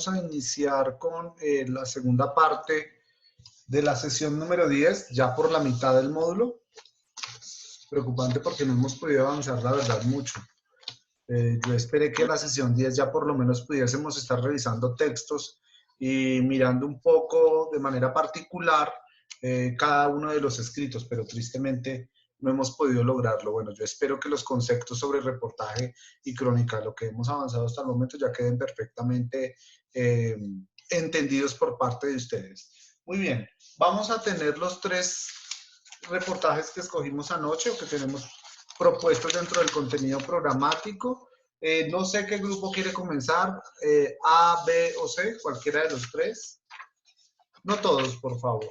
vamos a iniciar con la segunda parte de la sesión número 10, ya por la mitad del módulo. Preocupante porque no hemos podido avanzar, la verdad, mucho. Yo esperé que la sesión 10 ya por lo menos pudiésemos estar revisando textos y mirando un poco de manera particular cada uno de los escritos, pero tristemente no hemos podido lograrlo. Bueno, yo espero que los conceptos sobre reportaje y crónica, lo que hemos avanzado hasta el momento, ya queden perfectamente entendidos por parte de ustedes. Muy bien, vamos a tener los 3 reportajes que escogimos anoche o que tenemos propuestos dentro del contenido programático. No sé qué grupo quiere comenzar, A, B o C, cualquiera de los 3. No todos, por favor.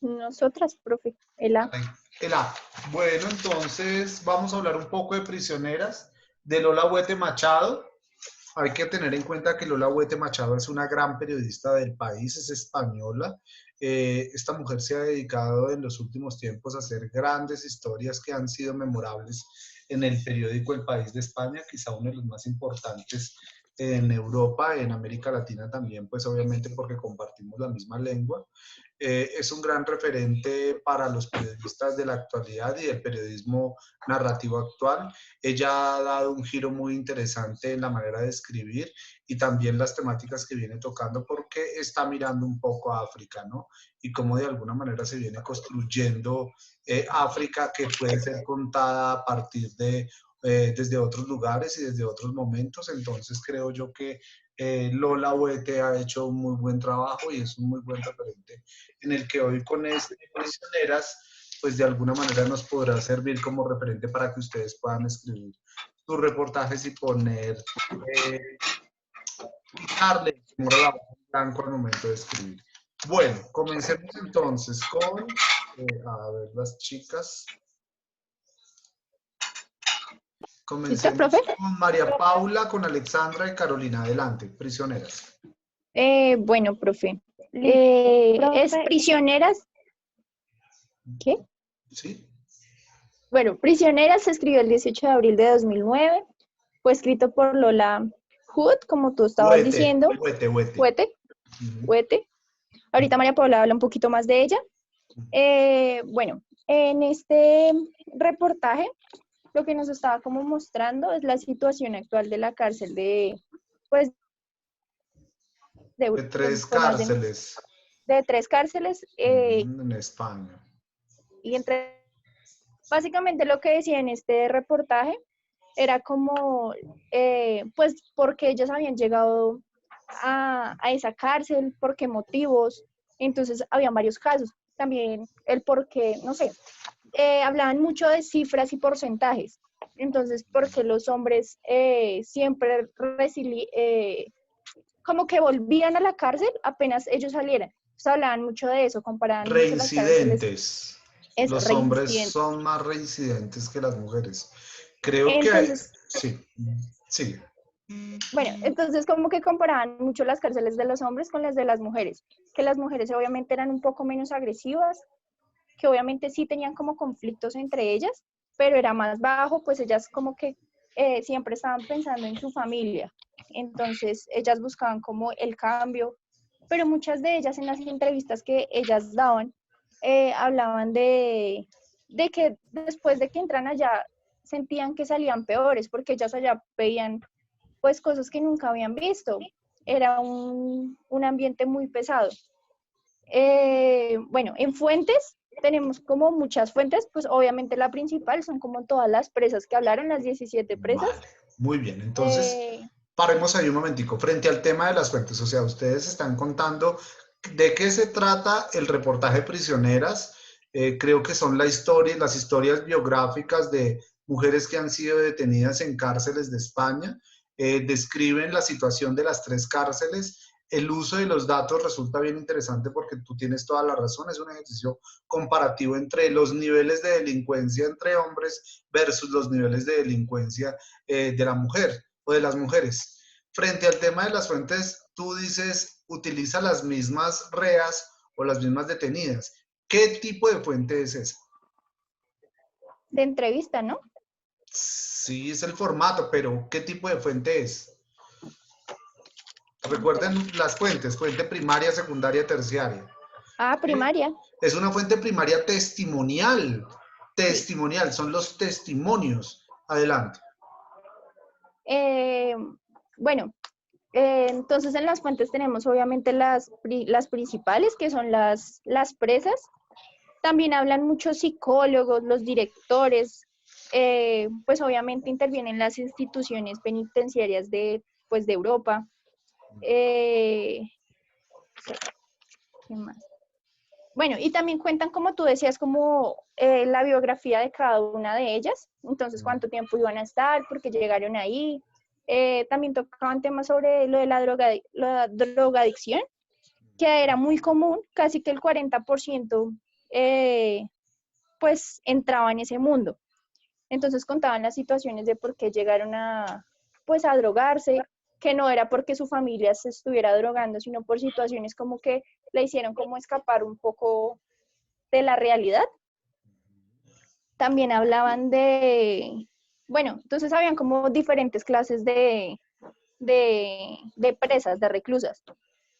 Nosotras, profe, el A. El A. Bueno, entonces vamos a hablar un poco de Prisioneras, de Lola Huete Machado. Hay que tener en cuenta que Lola Huete Machado es una gran periodista del país, es española. Esta mujer se ha dedicado en los últimos tiempos a hacer grandes historias que han sido memorables en el periódico El País de España, quizá uno de los más importantes en Europa, en América Latina también, pues obviamente porque compartimos la misma lengua. Es un gran referente para los periodistas de la actualidad y del periodismo narrativo actual. Ella ha dado un giro muy interesante en la manera de escribir y también las temáticas que viene tocando porque está mirando un poco a África, ¿no? Y cómo de alguna manera se viene construyendo África que puede ser contada a partir de desde otros lugares y desde otros momentos. Entonces creo yo que Lola Huete ha hecho un muy buen trabajo y es un muy buen referente en el que hoy con este Prisioneras, pues de alguna manera nos podrá servir como referente para que ustedes puedan escribir sus reportajes y poner, darle como la hoja en blanco al momento de escribir. Bueno, comencemos entonces con, a ver, las chicas. Comencemos profe? con María Paula, con Alexandra y Carolina. Adelante, Prisioneras. Bueno, profe. Profe, Es Prisioneras. ¿Qué? ¿Sí? Bueno, Prisioneras se escribió el 18 de abril de 2009. Fue escrito por Lola Hood, como tú estabas diciendo. Huete. Huete. Ahorita María Paula habla un poquito más de ella. Bueno, en este reportaje lo que nos estaba como mostrando es la situación actual de la cárcel de 3 cárceles. De 3 cárceles. En España. Y básicamente lo que decía en este reportaje era como, pues, porque ellos habían llegado a esa cárcel, por qué motivos. Entonces, habían varios casos. También el por qué, no sé, hablaban mucho de cifras y porcentajes. Entonces, ¿por qué los hombres siempre como que volvían a la cárcel apenas ellos salieran? Entonces, hablaban mucho de eso, comparaban mucho las cárceles. Los hombres son más reincidentes que las mujeres. Creo que hay... Sí. Bueno, entonces como que comparaban mucho las cárceles de los hombres con las de las mujeres, que las mujeres obviamente eran un poco menos agresivas, que obviamente sí tenían como conflictos entre ellas, pero era más bajo, pues ellas como que siempre estaban pensando en su familia, entonces ellas buscaban como el cambio, pero muchas de ellas en las entrevistas que ellas daban, hablaban de que después de que entran allá sentían que salían peores, porque ellas allá veían pues cosas que nunca habían visto. Era un ambiente muy pesado. Bueno, en fuentes tenemos como muchas fuentes, pues obviamente la principal son como todas las presas que hablaron, las 17 presas. Vale, muy bien, entonces paremos ahí un momentico. Frente al tema de las fuentes, o sea, ustedes están contando de qué se trata el reportaje Prisioneras. Creo que son las historias biográficas de mujeres que han sido detenidas en cárceles de España. Describen la situación de las 3 cárceles. El uso de los datos resulta bien interesante porque tú tienes toda la razón, es un ejercicio comparativo entre los niveles de delincuencia entre hombres versus los niveles de delincuencia de la mujer o de las mujeres. Frente al tema de las fuentes, tú dices, utiliza las mismas reas o las mismas detenidas. ¿Qué tipo de fuente es esa? De entrevista, ¿no? Sí, es el formato, pero ¿qué tipo de fuente es? Espera. Recuerden las fuentes, fuente primaria, secundaria, terciaria. Ah, ¿Sí? primaria. Es una fuente primaria testimonial. Sí. Testimonial, son los testimonios. Adelante. Eh, bueno, entonces en las fuentes tenemos obviamente las principales, que son las presas. También hablan muchos psicólogos, los directores, pues obviamente intervienen las instituciones penitenciarias pues de Europa. Eh, ¿Qué más? Bueno, y también cuentan, como tú decías, como la biografía de cada una de ellas, entonces cuánto tiempo iban a estar, por qué llegaron ahí. También tocaban temas sobre lo de la drogadicción, que era muy común, casi que el 40% pues entraba en ese mundo. Entonces contaban las situaciones de por qué llegaron pues a drogarse, que no era porque su familia se estuviera drogando, sino por situaciones como que le hicieron como escapar un poco de la realidad. También hablaban bueno, entonces habían como diferentes clases de presas, de reclusas,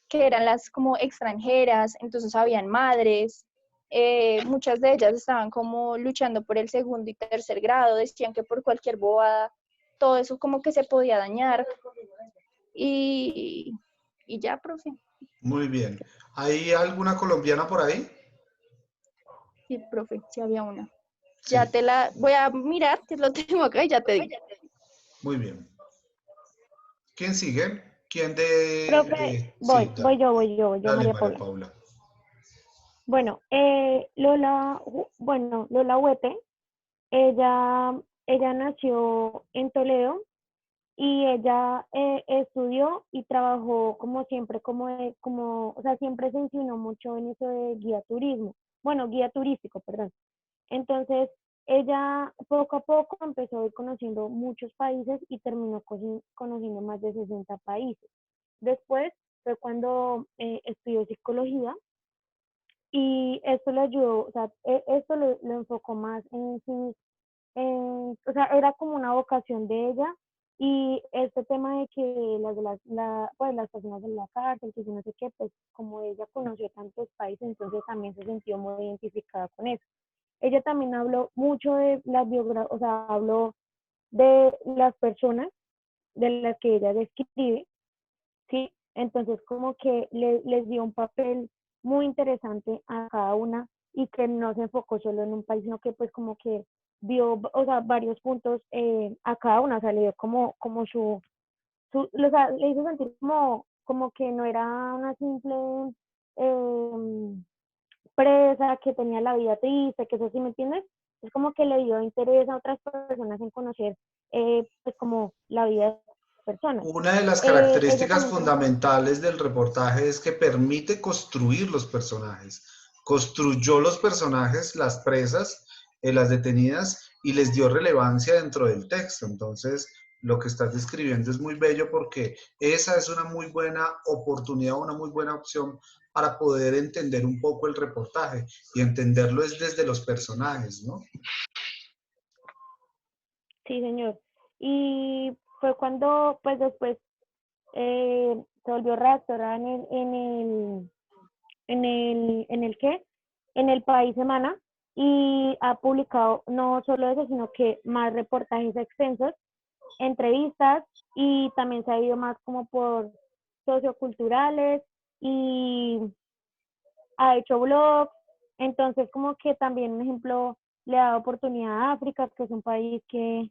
que eran las como extranjeras, entonces habían madres, muchas de ellas estaban como luchando por el segundo y tercer grado, decían que por cualquier bobada, todo eso como que se podía dañar y, y ya, profe, Muy bien. ¿Hay alguna colombiana por ahí? sí, profe, sí había una. Ya Sí, te la voy a mirar, que lo tengo acá y ya te digo. muy bien. ¿Quién sigue? ¿Quién Profe, Sí, dale. voy yo, Dale, María María Paula. Paula. Bueno, Lola Huete, ella nació en Toledo y ella estudió y trabajó como siempre, o sea, siempre se inclinó mucho en eso de guía turístico, perdón. Entonces, ella poco a poco empezó a ir conociendo muchos países y terminó conociendo más de 60 países. Después fue cuando estudió psicología y esto le ayudó, o sea, esto lo enfocó más en sí, o sea, era como una vocación de ella y este tema de que pues, las personas en la cárcel, que yo no sé qué, pues como ella conoció tantos países, entonces también se sintió muy identificada con eso. Ella también habló mucho de las biografías, o sea, habló de las personas de las que ella describe, ¿sí? Entonces como que les dio un papel muy interesante a cada una y que no se enfocó solo en un país, sino que pues como que dio, o sea, varios puntos a cada una, o sea, le dio como o sea, le hizo sentir como que no era una simple eh, presa, que tenía la vida triste, que eso sí me entiendes, es como que le dio interés a otras personas en conocer pues como la vida de personas. Una de las Ella características también como que, fundamentales del reportaje es que permite construir los personajes. Construyó los personajes, las presas, las detenidas, y les dio relevancia dentro del texto. Entonces, lo que estás describiendo es muy bello porque esa es una muy buena oportunidad, una muy buena opción para poder entender un poco el reportaje y entenderlo es desde los personajes, ¿no? sí señor. Y fue cuando pues después se volvió redactora en el qué, en el País Semana y ha publicado no solo eso, sino que más reportajes extensos, entrevistas y también se ha ido más como por socioculturales y ha hecho blogs, entonces como que también, un ejemplo, le da oportunidad a África, que es un país que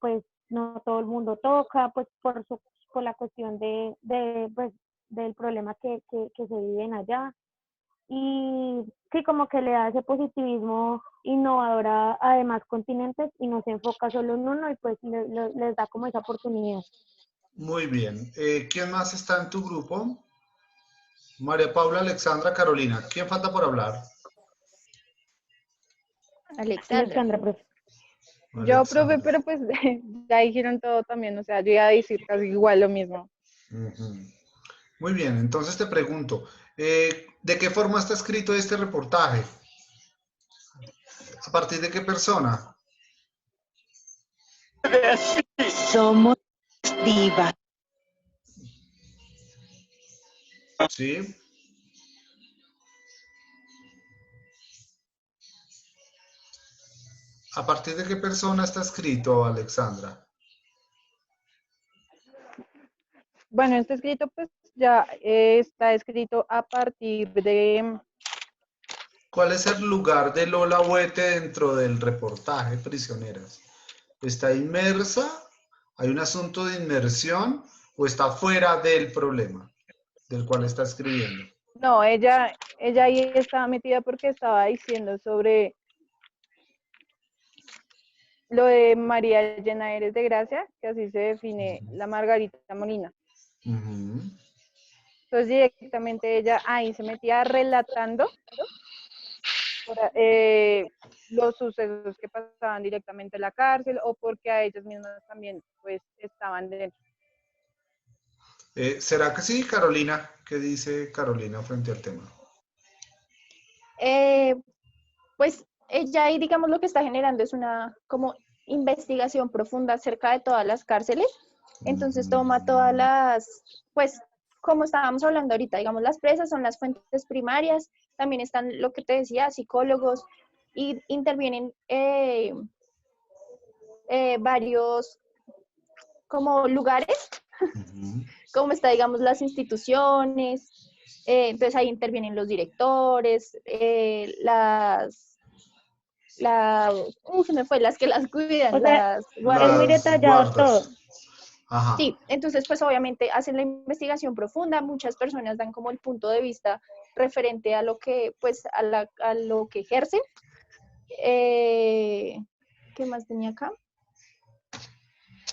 pues no todo el mundo toca, pues por la cuestión pues, del problema que se viven allá. Y sí, como que le da ese positivismo innovador a demás continentes y no se enfoca solo en uno y pues les da como esa oportunidad. Muy bien. ¿Quién más está en tu grupo? María Paula, Alexandra, Carolina. ¿Quién falta por hablar? Alexandra. Alexandra, profe. Yo, profe, Alexandra. pero pues ya dijeron todo también, o sea, yo iba a decir casi igual lo mismo. Ujú. Muy bien, entonces te pregunto, ¿de qué forma está escrito este reportaje? ¿A partir de qué persona? Somos divas. ¿Sí? ¿A partir de qué persona está escrito, Alexandra? Bueno, este escrito pues ya está escrito a partir de, ¿Cuál es el lugar de Lola Huete dentro del reportaje Prisioneras? ¿Está inmersa? ¿Hay un asunto de inmersión? ¿O está fuera del problema del cual está escribiendo? no, ella ahí estaba metida porque estaba diciendo sobre lo de María Llena Eres de Gracia, que así se define la Margarita Molina. Ujú. Entonces directamente ella ahí se metía relatando los sucesos que pasaban directamente en la cárcel o porque a ellas mismas también pues estaban dentro. ¿Será que sí, Carolina? ¿Qué dice Carolina frente al tema? Pues ella ahí, digamos, lo que está generando es una como investigación profunda acerca de todas las cárceles. Entonces toma todas las, pues, como estábamos hablando ahorita, digamos, las presas son las fuentes primarias, también están lo que te decía, psicólogos, y intervienen varios como lugares, como está, digamos, las instituciones, entonces ahí intervienen los directores, se me fue, las que las cuidan, O sea, las es guardias. muy Las detallado guardas. todo. Ajá. Sí, entonces pues obviamente hacen la investigación profunda, muchas personas dan como el punto de vista referente a lo que, pues, a lo que ejercen. ¿Qué más tenía acá?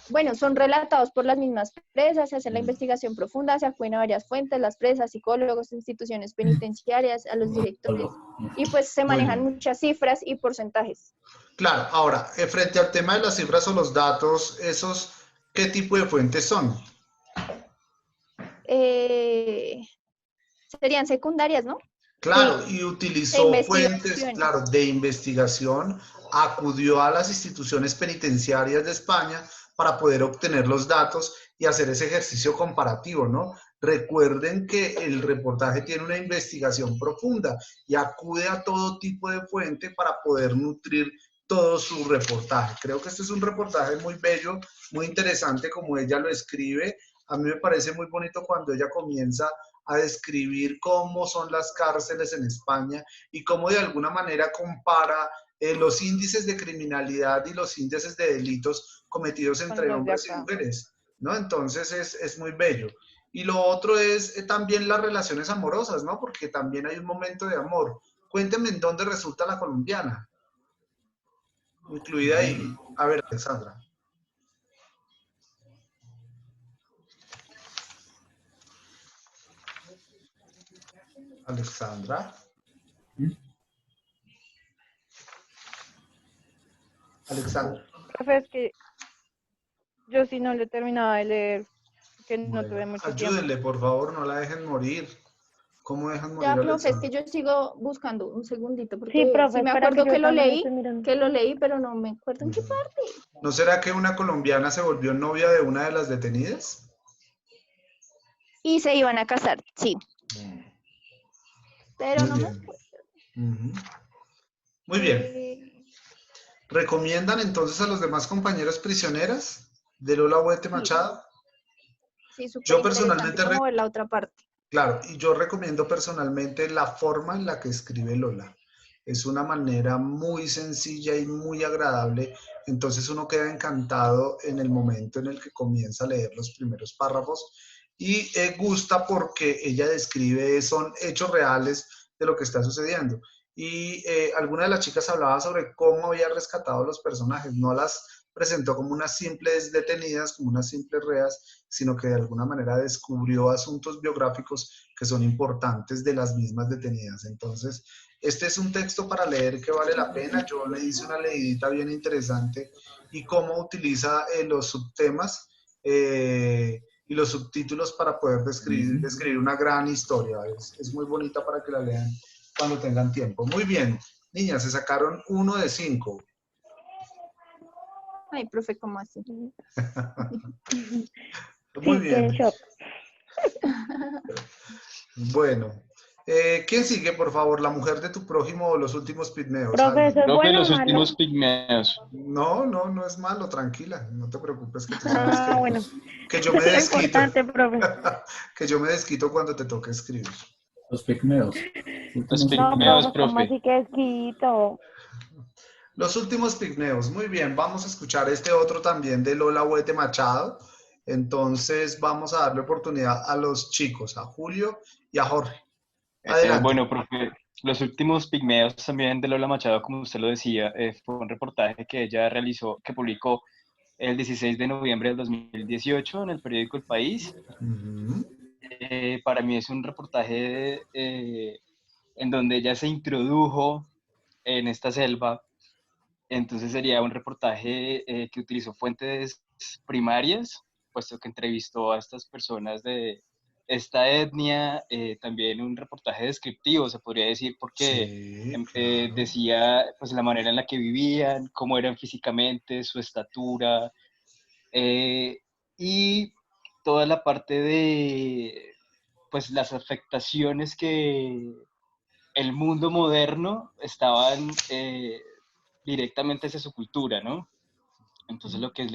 Bueno, son relatados por las mismas presas, se hace la investigación profunda, se acuden a varias fuentes, las presas, psicólogos, instituciones penitenciarias, a los directores, y pues se Muy manejan bien. muchas cifras y porcentajes. Claro, ahora, frente al tema de las cifras o los datos, esos, ¿qué tipo de fuentes son? Eh, Serían secundarias, ¿no? Claro, Sí, y De utilizó fuentes, investigaciones. claro, de investigación, acudió a las instituciones penitenciarias de España para poder obtener los datos y hacer ese ejercicio comparativo, ¿no? Recuerden que el reportaje tiene una investigación profunda y acude a todo tipo de fuente para poder nutrir todo su reportaje. Creo que este es un reportaje muy bello, muy interesante como ella lo escribe. A mí me parece muy bonito cuando ella comienza a describir cómo son las cárceles en España y cómo de alguna manera compara los índices de criminalidad y los índices de delitos cometidos Con entre los de hombres y acá. mujeres, ¿no? Entonces es muy bello. Y lo otro es también las relaciones amorosas, ¿no? Porque también hay un momento de amor. Cuéntenme en dónde resulta la colombiana, incluida ahí. A ver, Alexandra. Alexandra. Alexandra. Profe, es que yo sí no le terminaba de leer, que no Bueno, tuve mucho tiempo. ayúdenle, por favor, no la dejen morir. ¿Cómo dejan morir Ya, a profe, es que Alexandra? yo sigo buscando un segundito, sí, porque profe, sí me espera que acuerdo yo también estoy mirando. que lo leí, pero no me acuerdo en qué parte. ¿No será que una colombiana se volvió novia de una de las detenidas? Y se iban a casar, sí, pero Muy no me bien. acuerdo. Ujú. Muy bien. Eh, ¿Recomiendan entonces a los demás compañeros prisioneras de Lola Huete sí, Machado? sí, súper Yo interesante personalmente, como ver la otra parte. claro, y yo recomiendo personalmente la forma en la que escribe Lola. Es una manera muy sencilla y muy agradable, entonces uno queda encantado en el momento en el que comienza a leer los primeros párrafos y gusta porque ella describe, son hechos reales de lo que está sucediendo. Y alguna de las chicas hablaba sobre cómo había rescatado a los personajes, no las presentó como unas simples detenidas, como unas simples reas, sino que de alguna manera descubrió asuntos biográficos que son importantes de las mismas detenidas. Entonces, este es un texto para leer que vale la pena. Yo le hice una leidita bien interesante y cómo utiliza los subtemas y los subtítulos para poder describir una gran historia. Es muy bonita para que la lean cuando tengan tiempo. Muy bien, niñas, se sacaron 1 de 5. Ay, profe, ¿cómo así? Muy Sí, qué bien. shock. Bueno, ¿quién sigue, por favor? ¿La mujer de tu prójimo o los últimos pigmeos? Profe, ¿eso ¿Alguien? es Profe, bueno o los malo? últimos pigmeos. No, no, no es malo, tranquila. No te preocupes, que tú sabes Ah, bueno. que yo me Eso es lo desquito, importante, profe. que yo me desquito cuando te toque escribir. Los pigmeos. Los Últimos No, pigmeos. pigmeos, profe, ¿cómo profe. así que es quito? Los últimos pigmeos. Muy bien, vamos a escuchar este otro también de Lola Huete Machado. Entonces vamos a darle oportunidad a los chicos, a Julio y a Jorge. Adelante. Bueno, profe, los últimos pigmeos también de Lola Machado, como usted lo decía, fue un reportaje que ella realizó, que publicó el 16 de noviembre del 2018 en el periódico El País. Ujú. Para mí es un reportaje en donde ella se introdujo en esta selva. Entonces sería un reportaje que utilizó fuentes primarias, puesto que entrevistó a estas personas de esta etnia, también un reportaje descriptivo, se podría decir, porque Sí, claro. decía pues la manera en la que vivían, cómo eran físicamente, su estatura, eh, y toda la parte de pues las afectaciones que el mundo moderno estaban directamente hacia su cultura, ¿no? Entonces lo que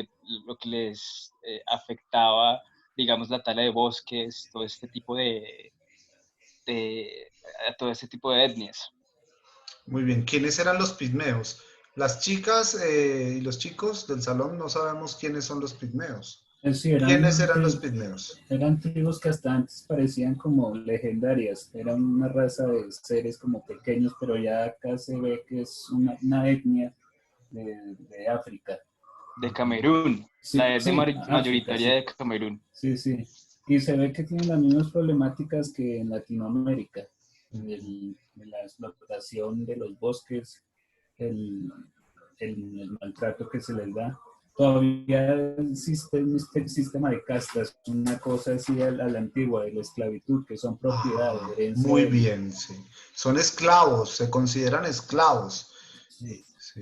les afectaba, digamos, la tala de bosques, todo este tipo de a todo este tipo de etnias. Muy bien. ¿Quiénes eran los pigmeos? Las chicas y los chicos del salón no sabemos quiénes son los pigmeos. Sí, ¿Quiénes eran los pigmeos? eran tribus que hasta antes parecían como legendarias. Eran una raza de seres como pequeños, pero ya acá se ve que es una etnia de África. De Camerún, Sí, la etnia sí, África, mayoritaria sí. de Camerún. Sí, sí. Y se ve que tienen las mismas problemáticas que en Latinoamérica. La explotación de los bosques, el, el maltrato que se les da. Todavía existe un sistema de castas, una cosa así a la antigua, de la esclavitud, que son propiedad, Ah, herencia muy bien, sí. Son esclavos, se consideran esclavos. Sí. Sí.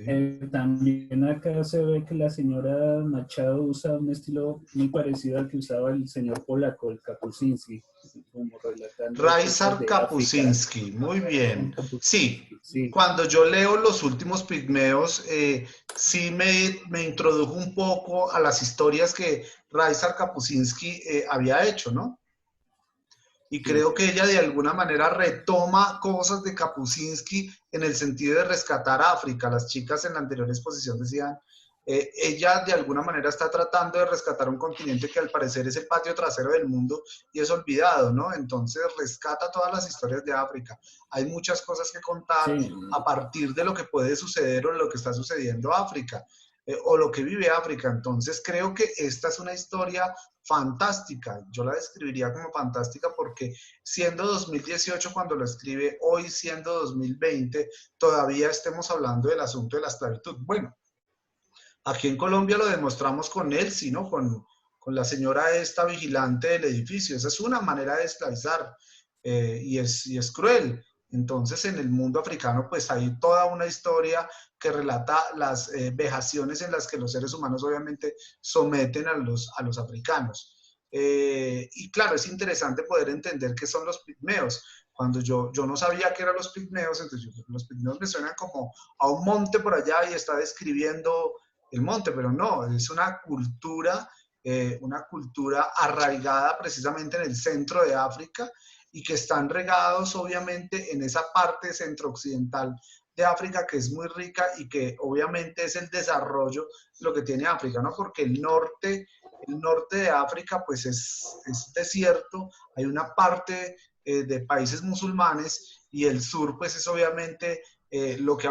También acá se ve que la señora Machado usa un estilo muy parecido al que usaba el señor polaco, el Kapuscinski, como relatando cosas Raizar de África. Kapuscinski, muy bien. Sí, Kapuscinski, sí. cuando yo leo Los últimos pigmeos, sí me introdujo un poco a las historias que Raizar Kapuscinski había hecho, ¿no? Y Sí. creo que ella de alguna manera retoma cosas de Kapuscinski en el sentido de rescatar a África. Las chicas en la anterior exposición decían, ella de alguna manera está tratando de rescatar un continente que al parecer es el patio trasero del mundo y es olvidado, ¿no? Entonces rescata todas las historias de África. Hay muchas cosas que contar Sí, a partir de lo que puede suceder o de lo que está sucediendo en África. O lo que vive África. Entonces creo que esta es una historia fantástica. Yo la describiría como fantástica porque siendo 2018 cuando lo escribe, hoy siendo 2020, todavía estemos hablando del asunto de la esclavitud. Bueno, aquí en Colombia lo demostramos con Elsie, ¿no? Con la señora esta vigilante del edificio. Esa es una manera de esclavizar y es cruel. Entonces, en el mundo africano, pues hay toda una historia que relata las vejaciones en las que los seres humanos obviamente someten a los africanos. Y claro, es interesante poder entender qué son los pigmeos. Cuando yo no sabía qué eran los pigmeos, entonces los pigmeos me suenan como a un monte por allá y está describiendo el monte, pero no, es una cultura arraigada precisamente en el centro de África y que están regados obviamente en esa parte centro-occidental de África que es muy rica y que obviamente es el desarrollo lo que tiene África, ¿no? Porque el norte de África pues es desierto, hay una parte de países musulmanes y el sur pues es obviamente lo que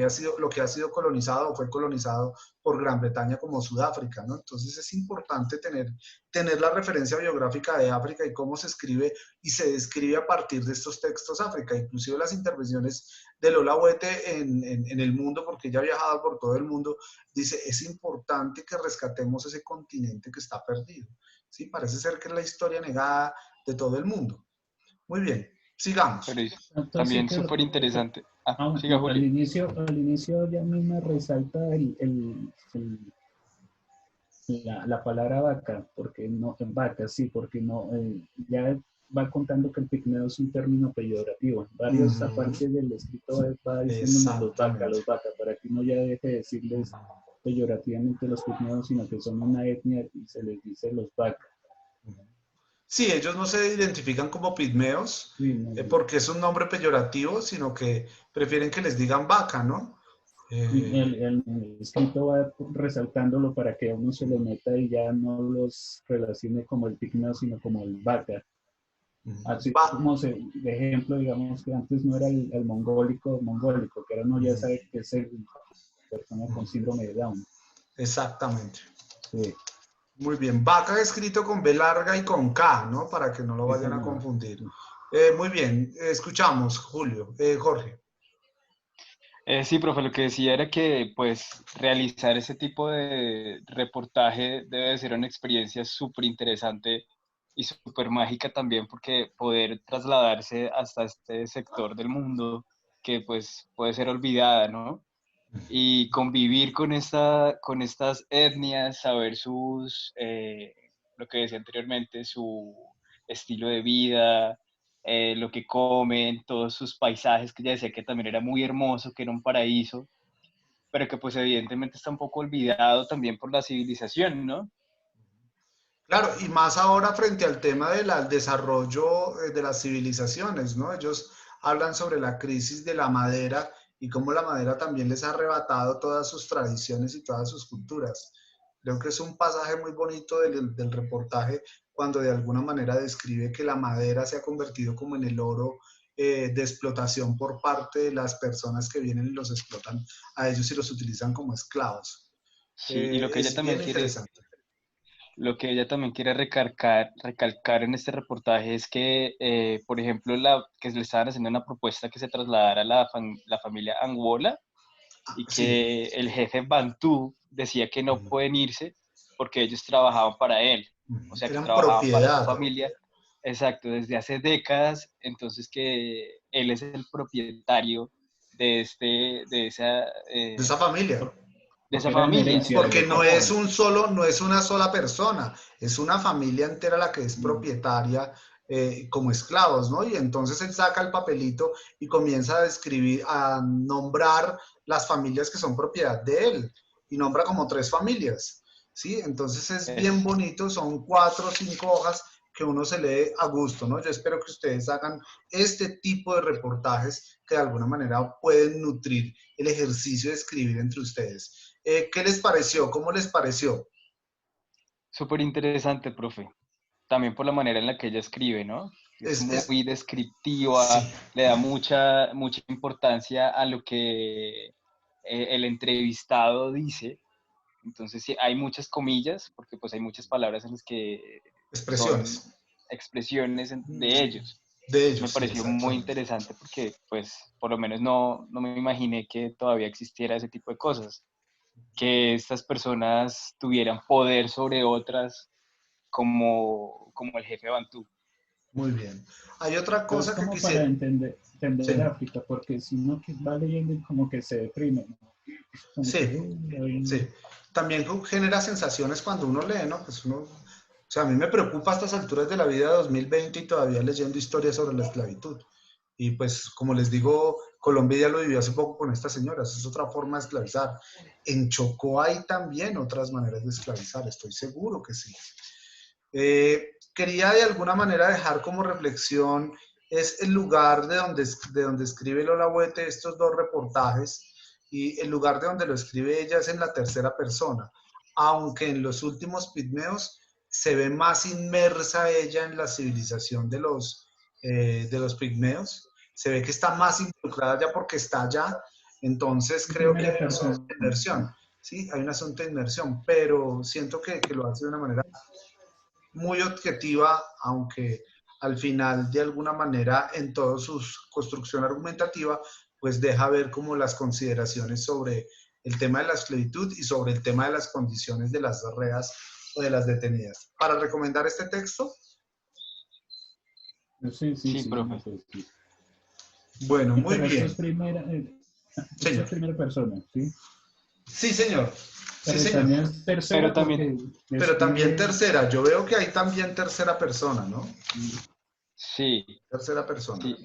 ha sido colonizado o fue colonizado por Gran Bretaña como Sudáfrica, ¿no? Entonces es importante tener la referencia biográfica de África y cómo se escribe y se describe a partir de estos textos África, inclusive las intervenciones de Lola Huete en el mundo, porque ella ha viajado por todo el mundo, dice, es importante que rescatemos ese continente que está perdido, ¿sí? Parece ser que es la historia negada de todo el mundo. Muy bien, sigamos. Pero es tanto así también que súper interesante. Ah, siga no, Juli. al inicio ya misma resalta la palabra vaca, porque no, vaca, sí, porque no, ya va contando que el pigmeo es un término peyorativo. Varios, Ujú. aparte del escrito, va diciéndonos Exactamente. los vaca, para que uno ya deje de decirles peyorativamente los pigmeos, sino que son una etnia y se les dice los vaca. Sí, ellos no se identifican como pigmeos Sí, no, no. porque es un nombre peyorativo, sino que prefieren que les digan vaca, ¿no? Y Eh, el escrito va resaltándolo para que a uno se le meta y ya no los relacione como el pigmeo, sino como el vaca. Así va. como de ejemplo, digamos que antes no era el mongólico, que ahora no ya sabe que es el persona con síndrome de Down. Exactamente. Sí, Muy bien. Vaca escrito con B larga y con K, ¿no? Para que no lo sí, vayan a señor. confundir. Sí. Muy bien. Escuchamos, Julio. Jorge. Sí, profe, lo que decía era que pues realizar ese tipo de reportaje debe de ser una experiencia súper interesante y súper mágica también porque poder trasladarse hasta este sector del mundo que pues puede ser olvidada, ¿no? Y convivir con estas etnias, saber lo que decía anteriormente, su estilo de vida, lo que comen, todos sus paisajes, que ya decía que también era muy hermoso, que era un paraíso, pero que pues evidentemente está un poco olvidado también por la civilización, ¿no? Claro, y más ahora frente al tema del desarrollo de las civilizaciones, ¿no? Ellos hablan sobre la crisis de la madera y cómo la madera también les ha arrebatado todas sus tradiciones y todas sus culturas. Creo que es un pasaje muy bonito del reportaje cuando de alguna manera describe que la madera se ha convertido como en el oro de explotación por parte de las personas que vienen y los explotan a ellos y los utilizan como esclavos. Sí, y Es bien interesante. lo que ella también quiere recalcar en este reportaje es que, por ejemplo, que le estaban haciendo una propuesta que se trasladara la familia Angola y Sí. que el jefe Bantú decía que no pueden irse porque ellos trabajaban para él, o sea, que Eran trabajaban para su propiedad familia, exacto, desde hace décadas, entonces que él es el propietario de esa, de esa familia. de esa Porque era en familia, herencia de Porque entonces los no papás. es un solo, no es una sola persona, es una familia entera la que es Mm. propietaria como esclavos, ¿no? Y entonces él saca el papelito y comienza a describir, a nombrar las familias que son propiedad de él y nombra como 3 familias, ¿sí? Entonces es bien es bonito, son 4 o 5 hojas que uno se lee a gusto, ¿no? Yo espero que ustedes hagan este tipo de reportajes que de alguna manera pueden nutrir el ejercicio de escribir entre ustedes. ¿Qué les pareció? ¿Cómo les pareció? súper interesante, profe. También por la manera en la que ella escribe, ¿no? Es muy Sí, descriptiva, le da mucha importancia a lo que el entrevistado dice. Entonces, sí, hay muchas comillas, porque pues hay muchas palabras en las que son expresiones expresiones de ellos. de Entonces me ellos, sí, pareció muy exactamente. interesante porque pues por lo menos no me imaginé que todavía existiera ese tipo de cosas, que estas personas tuvieran poder sobre otras como el jefe Bantú. Muy bien. Hay otra Pero es cosa que como para quisiera. entender Sí, África, porque si uno que va leyendo y como que se deprime, ¿no? Como que, sí, sí. También genera sensaciones cuando uno lee, ¿no? Pues uno, o sea, a mí me preocupa a estas alturas de la vida 2020 y todavía leyendo historias sobre la esclavitud. Y pues, como les digo, Colombia ya lo vivió hace poco con estas señoras, es otra forma de esclavizar. En Chocó hay también otras maneras de esclavizar, estoy seguro que sí. Quería de alguna manera dejar como reflexión es el lugar de donde escribe Lola Huete estos 2 reportajes y el lugar de donde lo escribe ella es en la tercera persona, aunque en los últimos pigmeos se ve más inmersa ella en la civilización de los pigmeos, se ve que está más involucrada ya porque está allá, entonces En creo que hay primera un asunto persona. de inmersión, ¿sí? Hay un asunto de inmersión, pero siento que lo hace de una manera muy objetiva, aunque al final, de alguna manera, en toda su construcción argumentativa, pues deja ver como las consideraciones sobre el tema de la esclavitud y sobre el tema de las condiciones de las reas o de las detenidas. Para recomendar este texto, Sí, sí, Sí, sí, profe. sí. bueno, muy Pero bien, esto es señor. primera persona, ¿sí? Sí, señor. Sí, Pero señor. también es tercera Pero también, porque Pero también escribe- tercera. Yo veo que hay también tercera persona, ¿no? sí, Tercera persona. sí.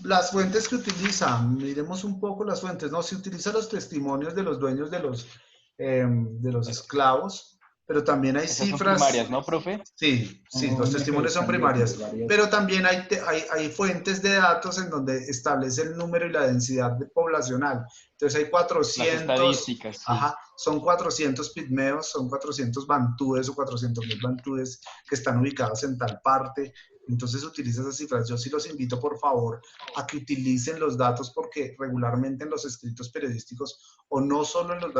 Las fuentes que utilizan, miremos un poco las fuentes, ¿no? Se utilizan los testimonios de los dueños de los esclavos, pero también hay Esas son cifras. primarias, ¿no, profe? Sí, sí, los bueno, testimonios pues son también primarias, varias. pero también hay fuentes de datos en donde establece el número y la densidad poblacional. Entonces hay Las 400, estadísticas, sí. ajá, son 400 pigmeos, son 400 bantúes o 400.000 bantúes que están ubicados en tal parte. Entonces utiliza esas cifras. Yo sí los invito, por favor, a que utilicen los datos porque regularmente en los escritos periodísticos, o no solo en los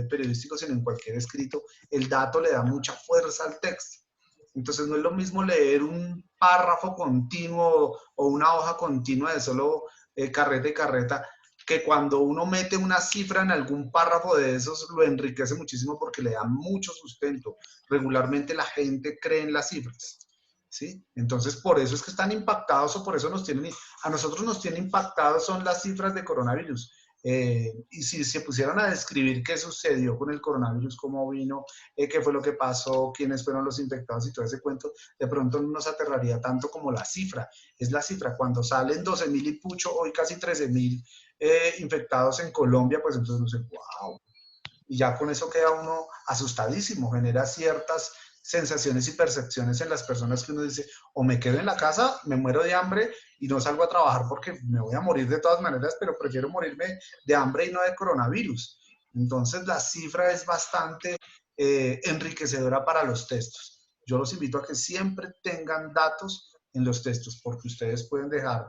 periodísticos, sino en cualquier escrito, el dato le da mucha fuerza al texto. Entonces no es lo mismo leer un párrafo continuo o una hoja continua de solo carreta y carreta, que cuando uno mete una cifra en algún párrafo de esos lo enriquece muchísimo porque le da mucho sustento. Regularmente la gente cree en las cifras. ¿Sí? Entonces, por eso es que están impactados o por eso a nosotros nos tiene impactados son las cifras de coronavirus. Y si se pusieran a describir qué sucedió con el coronavirus, cómo vino, qué fue lo que pasó, quiénes fueron los infectados y todo ese cuento, de pronto no nos aterraría tanto como la cifra. Es la cifra. Cuando salen 12.000 y pucho, hoy casi 13.000 infectados en Colombia, pues entonces uno dice, wow. Y ya con eso queda uno asustadísimo, genera ciertas sensaciones y percepciones en las personas que uno dice, o me quedo en la casa, me muero de hambre y no salgo a trabajar porque me voy a morir de todas maneras, pero prefiero morirme de hambre y no de coronavirus. Entonces la cifra es bastante enriquecedora para los textos. Yo los invito a que siempre tengan datos en los textos porque ustedes pueden dejar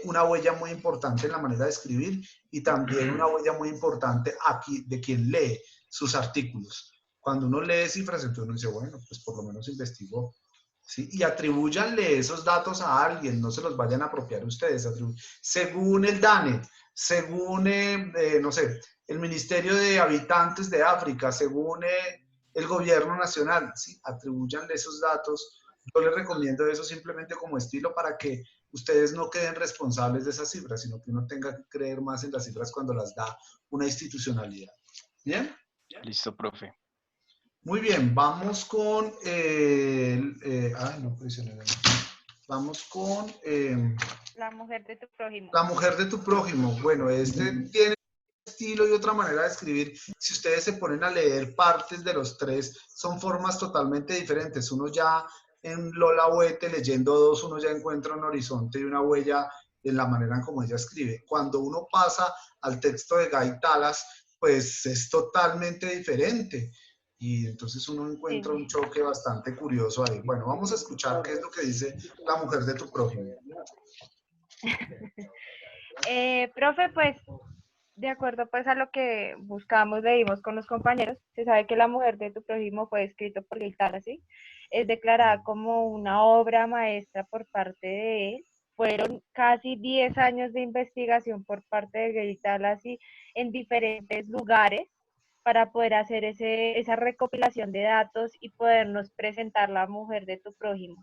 una huella muy importante en la manera de escribir y también una huella muy importante aquí de quien lee sus artículos. Cuando uno lee cifras, entonces uno dice, bueno, pues por lo menos investigó. ¿Sí? Y atribúyanle esos datos a alguien, no se los vayan a apropiar ustedes. Según el DANE, según, no sé, el Ministerio de Habitantes de África, según el gobierno nacional, ¿sí? Atribúyanle esos datos. Yo les recomiendo eso simplemente como estilo para que ustedes no queden responsables de esas cifras, sino que uno tenga que creer más en las cifras cuando las da una institucionalidad. ¿Bien? Listo, profe. Muy bien, vamos con no presioné. Vamos con La mujer de tu prójimo. la mujer de tu prójimo. Bueno, este tiene estilo y otra manera de escribir. Si ustedes se ponen a leer partes de los tres, son formas totalmente diferentes. Uno ya en Lola Huete, leyendo dos, uno ya encuentra un horizonte y una huella en la manera en cómo ella escribe. Cuando uno pasa al texto de Guy Talas, pues es totalmente diferente. Y entonces uno encuentra un Sí. choque bastante curioso ahí. Bueno, vamos a escuchar qué es lo que dice la mujer de tu prójimo. Profe, pues de acuerdo pues a lo que buscamos, leímos con los compañeros, se sabe que La mujer de tu prójimo fue escrito por Gaitala, ¿sí? Es declarada como una obra maestra por parte de él. Fueron casi 10 años de investigación por parte de Gaitala, ¿sí? En diferentes lugares para poder hacer esa recopilación de datos y podernos presentar La mujer de tu prójimo.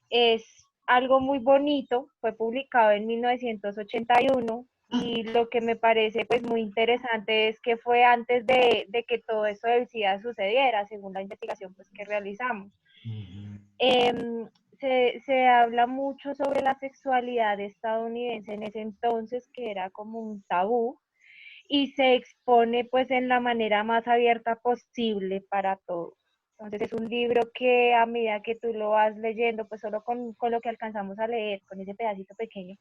Es algo muy bonito, fue publicado en 1981 y lo que me parece pues muy interesante es que fue antes de que todo eso del SIDA sucediera, según la investigación pues que realizamos. Se habla mucho sobre la sexualidad estadounidense en ese entonces, que era como un tabú, y se expone pues en la manera más abierta posible para todos. Entonces es un libro que a medida que tú lo vas leyendo, pues solo con lo que alcanzamos a leer, con ese pedacito pequeño,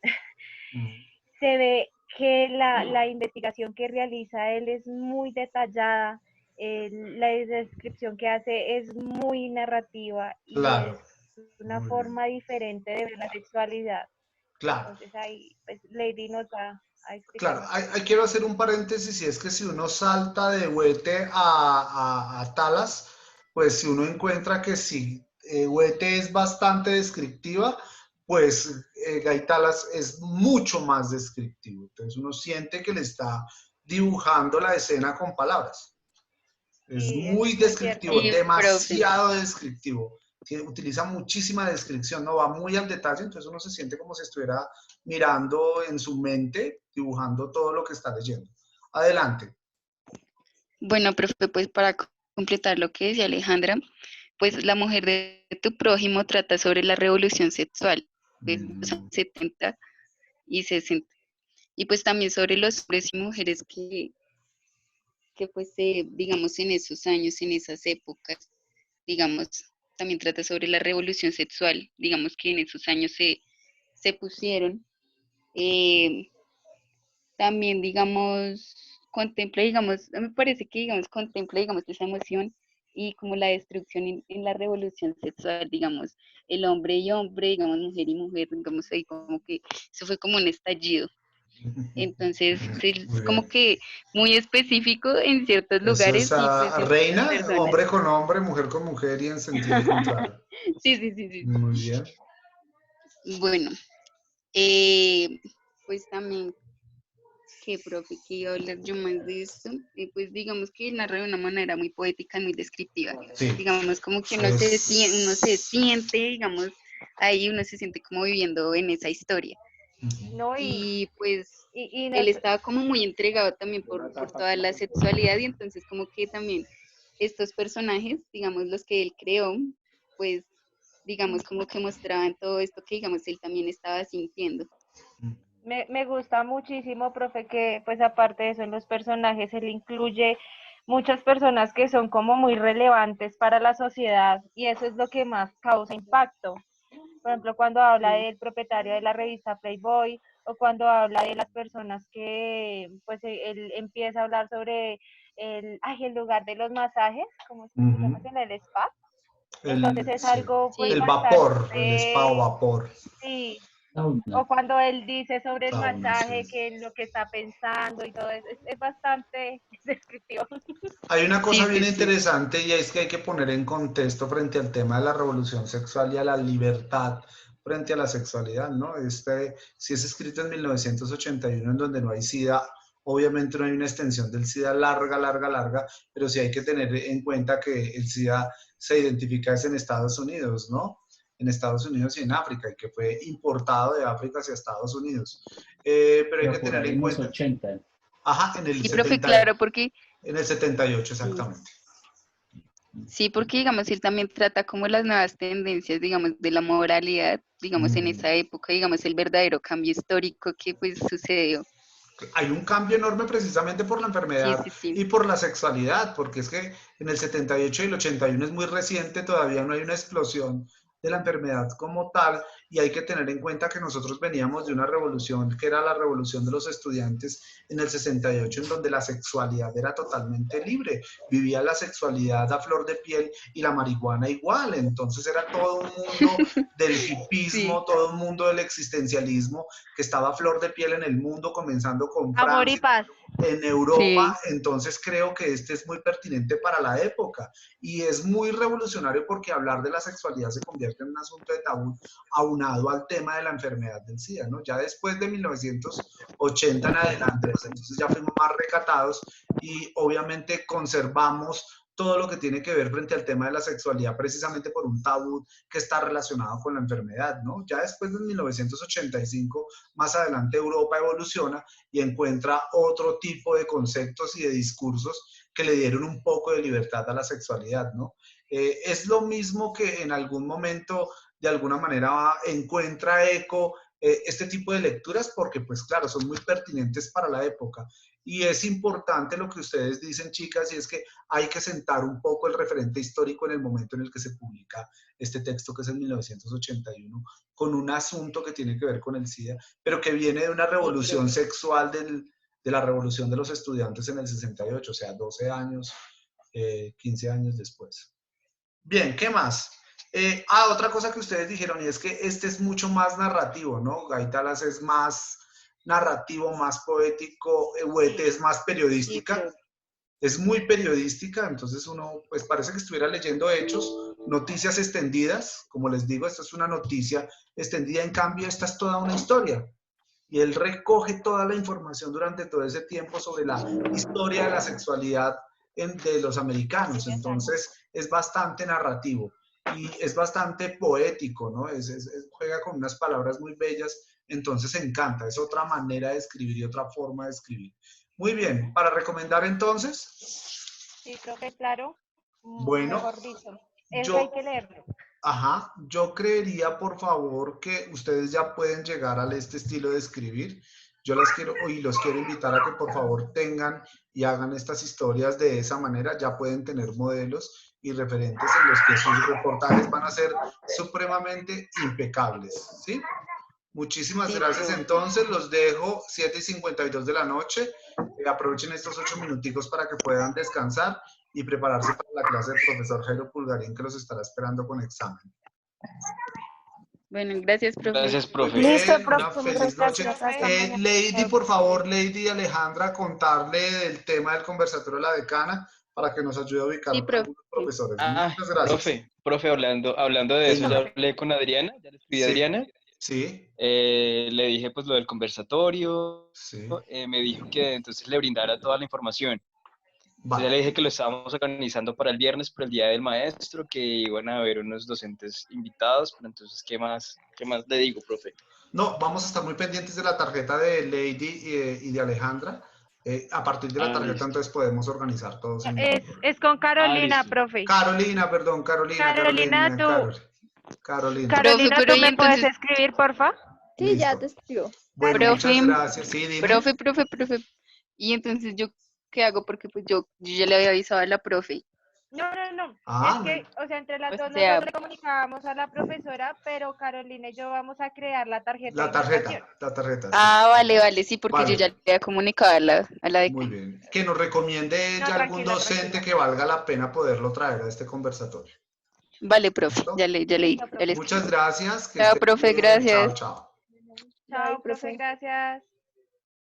se ve que la investigación que realiza él es muy detallada, la descripción que hace es muy narrativa y Claro, es una muy bien. forma diferente de ver la sexualidad. Claro. Entonces ahí pues Lady nos va a explicar Claro, más. ahí quiero hacer un paréntesis y es que si uno salta de Huete a Talas, pues si uno encuentra que si Huete es bastante descriptiva, pues Gaitalas es mucho más descriptivo. Entonces uno siente que le está dibujando la escena con palabras. Es Sí, muy eso es cierto. descriptivo, Sí, profe. demasiado descriptivo. Utiliza muchísima descripción, no va muy al detalle, entonces uno se siente como si estuviera mirando en su mente, dibujando todo lo que está leyendo. Adelante. Bueno, profe, pues para completar lo que decía Alejandra, pues la mujer de tu prójimo trata sobre la revolución sexual, pues los años 70 y 60. Y pues también sobre los hombres y mujeres que pues digamos en esos años, en esas épocas, digamos, también trata sobre la revolución sexual, digamos que en esos años se pusieron. eh, También, digamos, contempla, digamos, me parece que, digamos, contempla, digamos, esa emoción y como la destrucción en la revolución sexual, digamos, el hombre y hombre, digamos, mujer y mujer, digamos, ahí como que eso fue como un estallido. Entonces, Muy es bien. como que muy específico en ciertos Eso lugares es y pues en ciertas reina, personas. hombre con hombre, mujer con mujer y en sentido contrario. Sí, sí, sí, sí. Muy bien. Bueno, eh, pues también que, profe, que iba a hablar yo más de esto, pues digamos que narra de una manera muy poética y muy descriptiva. Sí. Digamos como que uno se Es... siente, digamos, ahí uno se siente como viviendo en esa historia. Ujú. No, Y pues y no, él estaba como muy entregado también por toda la sexualidad y entonces como que también estos personajes, digamos, los que él creó, pues digamos como que mostraban todo esto que digamos él también estaba sintiendo. me gusta muchísimo, profe, que pues aparte de eso en los personajes él incluye muchas personas que son como muy relevantes para la sociedad y eso es lo que más causa impacto. Por ejemplo, cuando habla Sí, del propietario de la revista Playboy o cuando habla de las personas que pues él empieza a hablar sobre el lugar de los masajes, ¿cómo es que se llama? Ujú. El spa. Entonces es Sí. algo pues sí, El vapor, el spa o bastante, vapor. sí, Sauna. o cuando él dice sobre el Sauna, sí. masaje, que lo que está pensando y todo eso, es bastante descriptivo. Hay una cosa sí, bien sí, sí. interesante y es que hay que poner en contexto frente al tema de la revolución sexual y a la libertad frente a la sexualidad, ¿no? Si es escrito en 1981, en donde no hay SIDA, obviamente no hay una extensión del SIDA larga, larga, larga, pero sí hay que tener en cuenta que el SIDA se identifica es en Estados Unidos, ¿no? En Estados Unidos y en África, y que fue importado de África hacia Estados Unidos. Pero hay que Pero por tener ahí en en los cuenta, 80. ajá, Sí, profe, claro, porque en el 78 sí. exactamente. Sí, porque digamos, él también trata como las nuevas tendencias, digamos, de la moralidad, digamos, en esa época, digamos, el verdadero cambio histórico que pues sucedió. Hay un cambio enorme precisamente por la Sí, enfermedad sí, sí. y por la sexualidad, porque es que en el 78 y el 81 es muy reciente, todavía no hay una explosión de la enfermedad como tal, y hay que tener en cuenta que nosotros veníamos de una revolución que era la revolución de los estudiantes en el 68, en donde la sexualidad era totalmente libre, vivía la sexualidad a flor de piel y la marihuana igual, entonces era todo un mundo del Sí, hipismo, todo un mundo del existencialismo que estaba a flor de piel en el mundo, comenzando con Amor y Francia, paz. en Europa, sí, entonces creo que este es muy pertinente para la época y es muy revolucionario porque hablar de la sexualidad se convierte en un asunto de tabú aunado al tema de la enfermedad del SIDA, ¿no? Ya después de 1980 en adelante, pues entonces ya fuimos más recatados y obviamente conservamos todo lo que tiene que ver frente al tema de la sexualidad precisamente por un tabú que está relacionado con la enfermedad, ¿no? Ya después de 1985, más adelante Europa evoluciona y encuentra otro tipo de conceptos y de discursos que le dieron un poco de libertad a la sexualidad, ¿no? Es lo mismo que en algún momento, de alguna manera, encuentra eco este tipo de lecturas porque, pues claro, son muy pertinentes para la época. Y es importante lo que ustedes dicen, chicas, y es que hay que sentar un poco el referente histórico en el momento en el que se publica este texto, que es en 1981, con un asunto que tiene que ver con el SIDA, pero que viene de una sí, revolución profe. sexual de la revolución de los estudiantes en el 68, o sea, 12 años, 15 años después. Bien, ¿qué más? Otra cosa que ustedes dijeron, y es que este es mucho más narrativo, ¿no? Gaitalas es más narrativo, más poético, Huete es más Sí, periodística, profe. es muy periodística, entonces uno pues parece que estuviera leyendo hechos, noticias extendidas, como les digo, esta es una noticia extendida, en cambio esta es toda una historia. Y él recoge toda la información durante todo ese tiempo sobre la historia de la sexualidad de los americanos, entonces es bastante narrativo y es bastante poético, ¿no? Juega con unas palabras muy bellas, entonces encanta, es otra manera de escribir y otra forma de escribir. Muy bien, para recomendar entonces, Sí, profe, claro. bueno, Mejor dicho, eso yo, hay que leerlo. ajá, yo creería, por favor, que ustedes ya pueden llegar a este estilo de escribir. Yo las quiero, y los quiero invitar a que por favor tengan y hagan estas historias de esa manera. Ya pueden tener modelos y referentes en los que sus reportajes van a ser supremamente impecables, ¿sí? Muchísimas Sí, gracias. profe. Entonces los dejo 7:52 de la noche. Aprovechen estos 8 minuticos para que puedan descansar y prepararse para la clase del profesor Jairo Pulgarín, que los estará esperando con examen. Bueno, gracias, profe. Gracias, Muy profe. Listo, bien, una profe, feliz muchas noche. gracias. Hasta mañana. Lady, por favor, Lady Alejandra, contarle del tema del conversatorio de la decana para que nos ayude a ubicar Sí, profe. algunos profesores. Ah, Muchas gracias. profe, hablando de eso, ya Señor. hablé con Adriana, ya le escribí a Sí, Adriana, sí, le dije pues lo del conversatorio, sí. me dijo que entonces le brindara toda la información. Entonces ya le Vale. dije que lo estábamos organizando para el viernes, por el Día del Maestro, que iban a haber unos docentes invitados, pero entonces, qué más le digo, profe? No, vamos a estar muy pendientes de la tarjeta de Lady y de Alejandra. A partir de la Ah, tarjeta, listo. entonces podemos organizar todo sin ningún problema. Es con Ah, Carolina, listo. profe. Carolina, perdón, Carolina, Carolina. Profe, Carolina, pero ¿tú y me puedes entonces, escribir, porfa? Sí, ya te Listo. escribo. Bueno, Gracias. muchas profe, gracias. Sí, dime. profe. Y entonces, ¿yo qué hago? Porque pues yo ya le había avisado a la profe. No. Es Ah, que, o sea, entre las O dos sea, nosotros le comunicábamos a la profesora, pero Carolina y yo vamos a crear la tarjeta de invitación. la tarjeta, sí. vale, sí, porque yo ya le Vale, había comunicado a la muy decana. bien. Que nos recomiende No, ya algún tranquila, docente tranquila. que valga la pena poderlo traer a este conversatorio. Vale, profe, ¿Listo? Listo, ya le profe. Muchas escribo. gracias, que Chao, estén profe, bien. Chao, gracias. chao. Bye, Chao, profe, profe. gracias.